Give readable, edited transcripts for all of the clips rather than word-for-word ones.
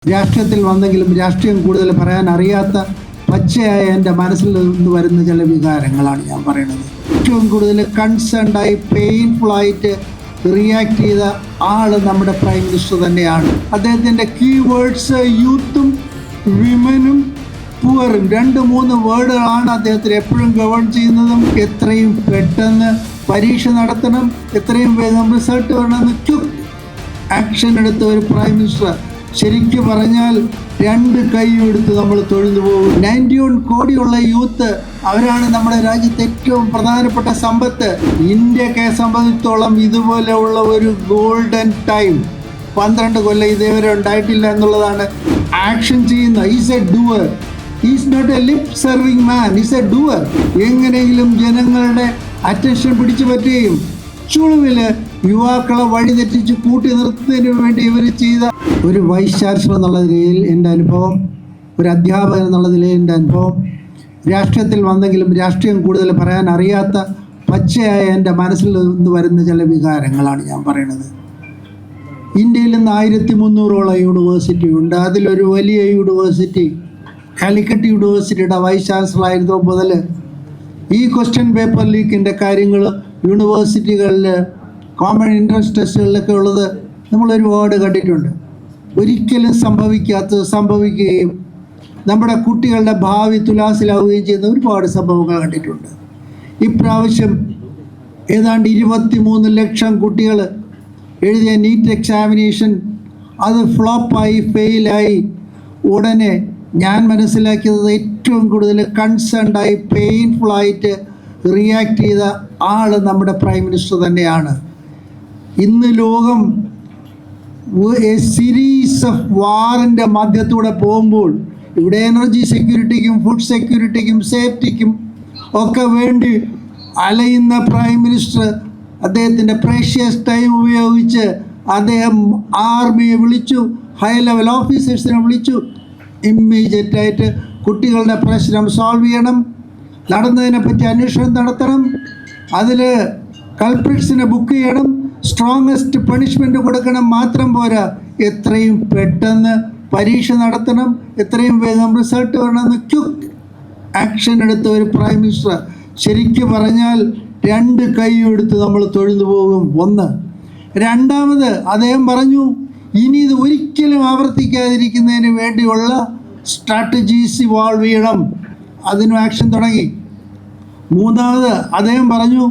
രാഷ്ട്രീയത്തിൽ വന്നെങ്കിലും രാഷ്ട്രീയം കൂടുതൽ പറയാൻ അറിയാത്ത പച്ചയായ എൻ്റെ മനസ്സിൽ നിന്ന് വരുന്ന ചില വികാരങ്ങളാണ് ഞാൻ പറയുന്നത്. ഏറ്റവും കൂടുതൽ കൺസേൺഡായി പെയിൻഫുള്ളായിട്ട് റിയാക്ട് ചെയ്ത ആൾ നമ്മുടെ പ്രൈം മിനിസ്റ്റർ തന്നെയാണ്. അദ്ദേഹത്തിൻ്റെ കീവേഡ്സ് യൂത്തും വിമനും പുവറും 2-3 വേർഡുകളാണ് അദ്ദേഹത്തിന് എപ്പോഴും ഗവേൺ ചെയ്യുന്നതും. എത്രയും പെട്ടെന്ന് പരീക്ഷ നടത്തണം, എത്രയും വേഗം റിസൾട്ട് വരണമെന്ന് ക്വിക്ക് ആക്ഷൻ എടുത്ത ഒരു പ്രൈം മിനിസ്റ്റർ. ശരിക്കും പറഞ്ഞാൽ 2 കൈയും എടുത്ത് നമ്മൾ തൊഴുതു പോകും. 91 കോടിയുള്ള യൂത്ത്, അവരാണ് നമ്മുടെ രാജ്യത്തെ ഏറ്റവും പ്രധാനപ്പെട്ട സമ്പത്ത്. ഇന്ത്യക്കെ സംബന്ധിച്ചോളം ഇതുപോലെയുള്ള ഒരു ഗോൾഡൻ ടൈം 12 കൊല്ലം ഇതേവരെ ഉണ്ടായിട്ടില്ല എന്നുള്ളതാണ്. ആക്ഷൻ ചെയ്യുന്ന is a doer, is not a lip serving man, is a doer. എങ്ങനെയെങ്കിലും ജനങ്ങളുടെ അറ്റൻഷൻ പിടിച്ചു പറ്റുകയും ചുളുവിൽ യുവാക്കളെ വഴിതെറ്റിച്ച് കൂട്ടി നിർത്തുന്നതിന് വേണ്ടി ഇവർ ചെയ്ത ഒരു വൈസ് ചാൻസലർ എന്നുള്ള നിലയിൽ എൻ്റെ അനുഭവം, ഒരു അധ്യാപകൻ എന്നുള്ള നിലയിൽ എൻ്റെ അനുഭവം, രാഷ്ട്രീയത്തിൽ വന്നെങ്കിലും രാഷ്ട്രീയം കൂടുതൽ പറയാൻ അറിയാത്ത പച്ചയായ എൻ്റെ മനസ്സിൽ നിന്ന് വരുന്ന ചില വികാരങ്ങളാണ് ഞാൻ പറയുന്നത്. ഇന്ത്യയിൽ നിന്ന് 1300ഓളം യൂണിവേഴ്സിറ്റി ഉണ്ട്. അതിലൊരു വലിയ യൂണിവേഴ്സിറ്റി കാലിക്കറ്റ് യൂണിവേഴ്സിറ്റിയുടെ വൈസ് ചാൻസലർ ആയിരുന്നപ്പോൾ മുതൽ ഈ ക്വസ്റ്റ്യൻ പേപ്പർ ലീക്കിൻ്റെ കാര്യങ്ങൾ യൂണിവേഴ്സിറ്റികളിൽ കോമൺ എൻട്രൻസ് ടെസ്റ്റുകളിലൊക്കെ ഉള്ളത് നമ്മൾ ഒരുപാട് കണ്ടിട്ടുണ്ട്. ഒരിക്കലും സംഭവിക്കാത്തത് സംഭവിക്കുകയും നമ്മുടെ കുട്ടികളുടെ ഭാവി തുലാസിലാവുകയും ചെയ്യുന്ന ഒരുപാട് സംഭവങ്ങൾ കണ്ടിട്ടുണ്ട്. ഇപ്രാവശ്യം ഏതാണ്ട് 23 ലക്ഷം കുട്ടികൾ എഴുതിയ നീറ്റ് എക്സാമിനേഷൻ അത് ഫ്ലോപ്പായി, ഫെയിലായി. ഉടനെ ഞാൻ മനസ്സിലാക്കിയത് ഏറ്റവും കൂടുതൽ കൺസേൺഡായി പെയിൻഫുള്ളായിട്ട് റിയാക്ട് ചെയ്ത ആൾ നമ്മുടെ പ്രൈം മിനിസ്റ്റർ തന്നെയാണ്. ഇന്ന് ലോകം എ സീരീസ് ഓഫ് വാറിൻ്റെ മധ്യത്തൂടെ പോകുമ്പോൾ ഇവിടെ എനർജി സെക്യൂരിറ്റിക്കും ഫുഡ് സെക്യൂരിറ്റിക്കും സേഫ്റ്റിക്കും ഒക്കെ വേണ്ടി അലയുന്ന പ്രൈം മിനിസ്റ്റർ അദ്ദേഹത്തിൻ്റെ പ്രേഷ്യസ് ടൈം ഉപയോഗിച്ച് അദ്ദേഹം ആർമിയെ വിളിച്ചു, ഹൈ ലെവൽ ഓഫീസേഴ്സിനെ വിളിച്ചു. ഇമ്മീഡിയറ്റായിട്ട് കുട്ടികളുടെ പ്രശ്നം സോൾവ് ചെയ്യണം, നടന്നതിനെപ്പറ്റി അന്വേഷണം നടത്തണം, അതിൽ കൾപ്രിറ്റ്സിനെ ബുക്ക് ചെയ്യണം, സ്ട്രോങ്ങസ്റ്റ് പണിഷ്മെൻറ്റ് കൊടുക്കണം. മാത്രം പോരാ, എത്രയും പെട്ടെന്ന് പരീക്ഷ നടത്തണം, എത്രയും വേഗം റിസൾട്ട് വരണമെന്ന് ക്വിക്ക് ആക്ഷൻ എടുത്ത ഒരു പ്രൈം മിനിസ്റ്റർ. ശരിക്കും പറഞ്ഞാൽ 2 കൈയും എടുത്ത് നമ്മൾ തൊഴുതു പോകും. ഒന്ന്. രണ്ടാമത്, അദ്ദേഹം പറഞ്ഞു ഇനി ഇത് ഒരിക്കലും ആവർത്തിക്കാതിരിക്കുന്നതിന് വേണ്ടിയുള്ള സ്ട്രാറ്റജീസ് ഇവോൾവ് ചെയ്യണം. അതിനും ആക്ഷൻ തുടങ്ങി. മൂന്നാമത്, അദ്ദേഹം പറഞ്ഞു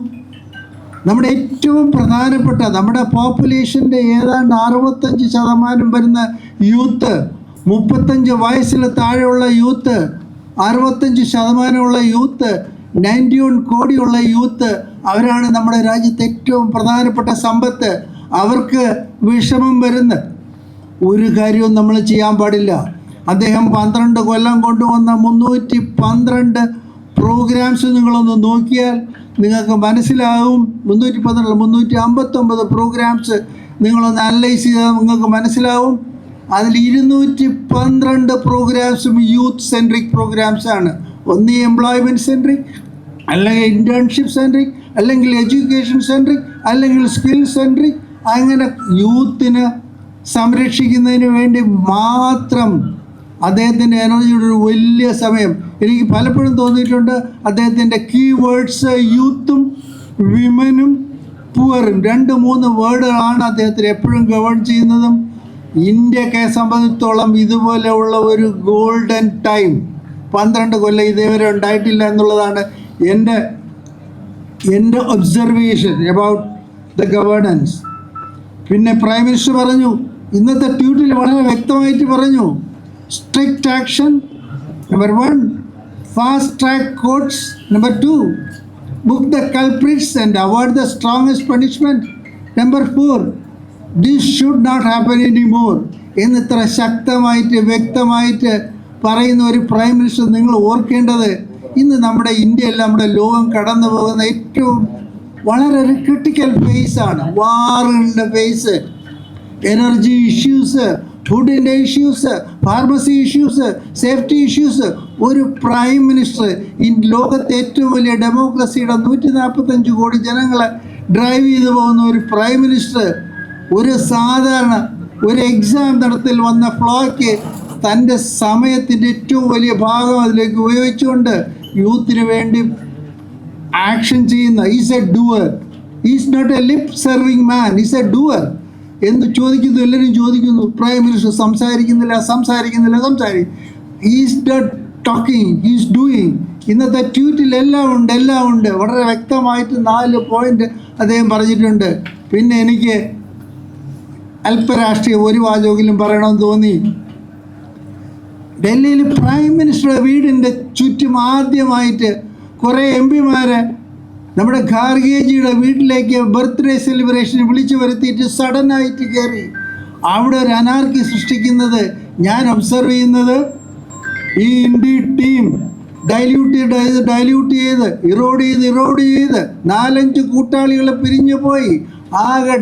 നമ്മുടെ ഏറ്റവും പ്രധാനപ്പെട്ട നമ്മുടെ പോപ്പുലേഷൻ്റെ ഏതാണ്ട് 65% വരുന്ന യൂത്ത്, 35 വയസ്സിൽ താഴെയുള്ള യൂത്ത്, 65% യൂത്ത്, 91 കോടിയുള്ള യൂത്ത്, അവരാണ് നമ്മുടെ രാജ്യത്തെ ഏറ്റവും പ്രധാനപ്പെട്ട സമ്പത്ത്. അവർക്ക് വിഷമം വരുന്ന ഒരു കാര്യവും നമ്മൾ ചെയ്യാൻ പാടില്ല. അദ്ദേഹം 12 കൊല്ലം കൊണ്ടുവന്ന 312 പ്രോഗ്രാംസ് നിങ്ങളൊന്ന് നോക്കിയാൽ നിങ്ങൾക്ക് മനസ്സിലാവും. 359 പ്രോഗ്രാംസ് നിങ്ങളൊന്ന് അനലൈസ് ചെയ്താൽ നിങ്ങൾക്ക് മനസ്സിലാവും. അതിൽ 212 പ്രോഗ്രാംസും യൂത്ത് സെൻട്രിക് പ്രോഗ്രാംസാണ്. ഒന്ന് എംപ്ലോയ്മെൻറ്റ് സെൻട്രിക്, അല്ലെങ്കിൽ ഇൻറ്റേൺഷിപ്പ് സെൻട്രിക്, അല്ലെങ്കിൽ എഡ്യൂക്കേഷൻ സെൻട്രിക്, അല്ലെങ്കിൽ സ്കിൽ സെൻട്രിക്. അങ്ങനെ യൂത്തിനെ സംരക്ഷിക്കുന്നതിന് വേണ്ടി മാത്രം അദ്ദേഹത്തിൻ്റെ എനർജിയുടെ ഒരു വലിയ സമയം. എനിക്ക് പലപ്പോഴും തോന്നിയിട്ടുണ്ട് അദ്ദേഹത്തിൻ്റെ കീവേഡ്സ് യൂത്തും വിമനും പുവറും 2-3 വേർഡുകളാണ് അദ്ദേഹത്തിന് എപ്പോഴും ഗവേൺ ചെയ്യുന്നതും. ഇന്ത്യക്കെ സംബന്ധിച്ചോളം ഇതുപോലെയുള്ള ഒരു ഗോൾഡൻ ടൈം 12 കൊല്ലം ഇതേവരെ ഉണ്ടായിട്ടില്ല എന്നുള്ളതാണ് എൻ്റെ ഒബ്സർവേഷൻ അബൌട്ട് ദ ഗവേണൻസ്. പിന്നെ പ്രൈം മിനിസ്റ്റർ പറഞ്ഞു, ഇന്നത്തെ ട്വീറ്റിൽ വളരെ വ്യക്തമായിട്ട് പറഞ്ഞു, strict action number 1, fast track courts number 2, book the culprits and avoid the strongest punishment number 4, this should not happen any more എന്നിത്ര ശക്തമായിട്ട് വ്യക്തമായിട്ട് പറയുന്ന ഒരു പ്രൈം മിനിസ്റ്റർ. നിങ്ങൾ ഓർക്കേണ്ടത്, ഇന്ന് നമ്മുടെ ഇന്ത്യയിൽ നമ്മുടെ ലോകം കടന്നു പോകുന്ന ഏറ്റവും വളരെ ഒരു ക്രിട്ടിക്കൽ ഫേസാണ്. വാറുകളുടെ ഫേസ്, എനർജി ഇഷ്യൂസ്, ഫുഡിൻ്റെ issues, pharmacy issues, safety issues. ഒരു പ്രൈം മിനിസ്റ്റർ ഈ ലോകത്തെ ഏറ്റവും വലിയ ഡെമോക്രസിയുടെ 145 കോടി ജനങ്ങളെ ഡ്രൈവ് ചെയ്തു പോകുന്ന ഒരു പ്രൈം മിനിസ്റ്റർ ഒരു സാധാരണ ഒരു എക്സാം നടത്തിൽ വന്ന ഫ്ലോയ്ക്ക് തൻ്റെ സമയത്തിൻ്റെ ഏറ്റവും വലിയ ഭാഗം അതിലേക്ക് ഉപയോഗിച്ചുകൊണ്ട് യൂത്തിന് വേണ്ടി ആക്ഷൻ ചെയ്യുന്ന is a doer, is not a lip serving man, is a doer എന്ന് ചോദിക്കുന്നു. എല്ലാവരും ചോദിക്കുന്നു, പ്രൈം മിനിസ്റ്റർ സംസാരിക്കുന്നില്ല. Is not talking, is doing. ഇന്നത്തെ ട്വീറ്റിൽ എല്ലാം ഉണ്ട്. വളരെ വ്യക്തമായിട്ട് 4 പോയിന്റ് അദ്ദേഹം പറഞ്ഞിട്ടുണ്ട്. പിന്നെ എനിക്ക് അല്പരാഷ്ട്രീയം ഒരു വാചകത്തിലും പറയണമെന്ന് തോന്നി. ഡൽഹിയിൽ പ്രൈം മിനിസ്റ്ററുടെ വീടിൻ്റെ ചുറ്റും ആദ്യമായിട്ട് കുറേ MP-മാരെ നമ്മുടെ ഖാർഗേജിയുടെ വീട്ടിലേക്ക് ബർത്ത്ഡേ സെലിബ്രേഷൻ വിളിച്ചു വരുത്തിയിട്ട് സഡനായിട്ട് കയറി അവിടെ ഒരു അനാർക്കി സൃഷ്ടിക്കുന്നത് ഞാൻ ഒബ്സർവ് ചെയ്യുന്നത്. ഈ ഇന്ത്യ ടീം ഡൈല്യൂട്ട് ചെയ്ത് ഇറോഡ് ചെയ്ത് 4-5 കൂട്ടാളികൾ പിരിഞ്ഞു പോയി. ആകെ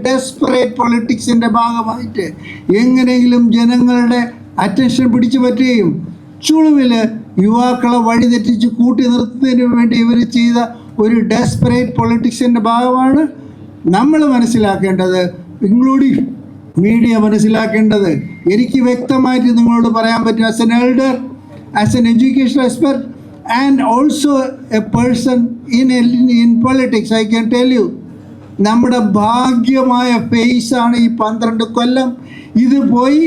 ഡെസ്പറേറ്റ് പൊളിറ്റിക്സിൻ്റെ ഭാഗമായിട്ട് എങ്ങനെയെങ്കിലും ജനങ്ങളുടെ അറ്റൻഷൻ പിടിച്ചു പറ്റുകയും ചുളുവിൽ യുവാക്കളെ വഴിതെറ്റിച്ച് കൂട്ടി നിർത്തുന്നതിന് വേണ്ടി ഇവർ ചെയ്ത ഒരു ഡെസ്പറേറ്റ് പൊളിറ്റിക്സിൻ്റെ ഭാഗമാണ് നമ്മൾ മനസ്സിലാക്കേണ്ടത്, ഇൻക്ലൂഡിങ് മീഡിയ മനസ്സിലാക്കേണ്ടത്. എനിക്ക് വ്യക്തമായിട്ട് നിങ്ങളോട് പറയാൻ പറ്റും, as an elder, as an education expert and also A person in politics, I can tell you, നമ്മുടെ ഭാഗ്യമായ ഫേസാണ് ഈ 12 കൊല്ലം. ഇത് പോയി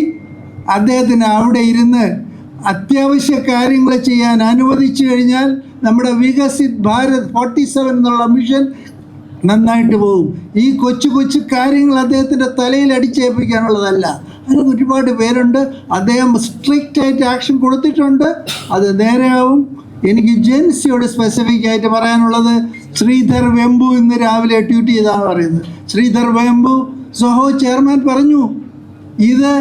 അദ്ദേഹത്തിന് അവിടെ ഇരുന്ന് അത്യാവശ്യ കാര്യങ്ങൾ ചെയ്യാൻ അനുവദിച്ചു കഴിഞ്ഞാൽ നമ്മുടെ വികസിത് ഭാരത് 47 എന്നുള്ള മിഷൻ നന്നായിട്ട് പോകും. ഈ കൊച്ചു കാര്യങ്ങൾ അദ്ദേഹത്തിൻ്റെ തലയിൽ അടിച്ചേൽപ്പിക്കാനുള്ളതല്ല. അതിന് ഒരുപാട് പേരുണ്ട്. അദ്ദേഹം സ്ട്രിക്റ്റായിട്ട് ആക്ഷൻ കൊടുത്തിട്ടുണ്ട്, അത് നേരെയാവും. എനിക്ക് ജെൻസിയോട് സ്പെസിഫിക് ആയിട്ട് പറയാനുള്ളത്, ശ്രീധർ വെമ്പു ഇന്ന് രാവിലെ ട്വീറ്റ് ചെയ്താണ് പറയുന്നത്. ശ്രീധർ വെമ്പു സോഹോ ചെയർമാൻ പറഞ്ഞു, ഇത്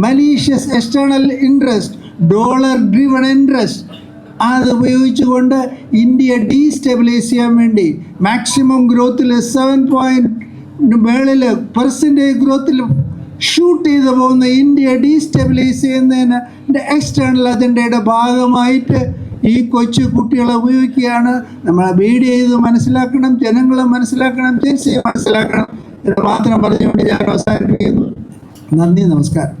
malicious external interest, dollar driven interest, അത് ഉപയോഗിച്ചുകൊണ്ട് ഇന്ത്യ ഡീസ്റ്റെബിലൈസ് ചെയ്യാൻ വേണ്ടി മാക്സിമം ഗ്രോത്തിൽ 7% ഗ്രോത്തിൽ ഷൂട്ട് ചെയ്ത് പോകുന്ന ഇന്ത്യ ഡീസ്റ്റെബിലൈസ് ചെയ്യുന്നതിന് എക്സ്റ്റേണൽ അജണ്ടയുടെ ഭാഗമായിട്ട് ഈ കുട്ടികളെ ഉപയോഗിക്കുകയാണ്. നമ്മളെ മീഡിയ ചെയ്ത് മനസ്സിലാക്കണം, ജനങ്ങളെ മനസ്സിലാക്കണം, ജനസയെ മനസ്സിലാക്കണം എന്ന് മാത്രം പറഞ്ഞുകൊണ്ട് ഞാൻ അവസാനിപ്പിക്കുന്നു. നന്ദി, നമസ്കാരം.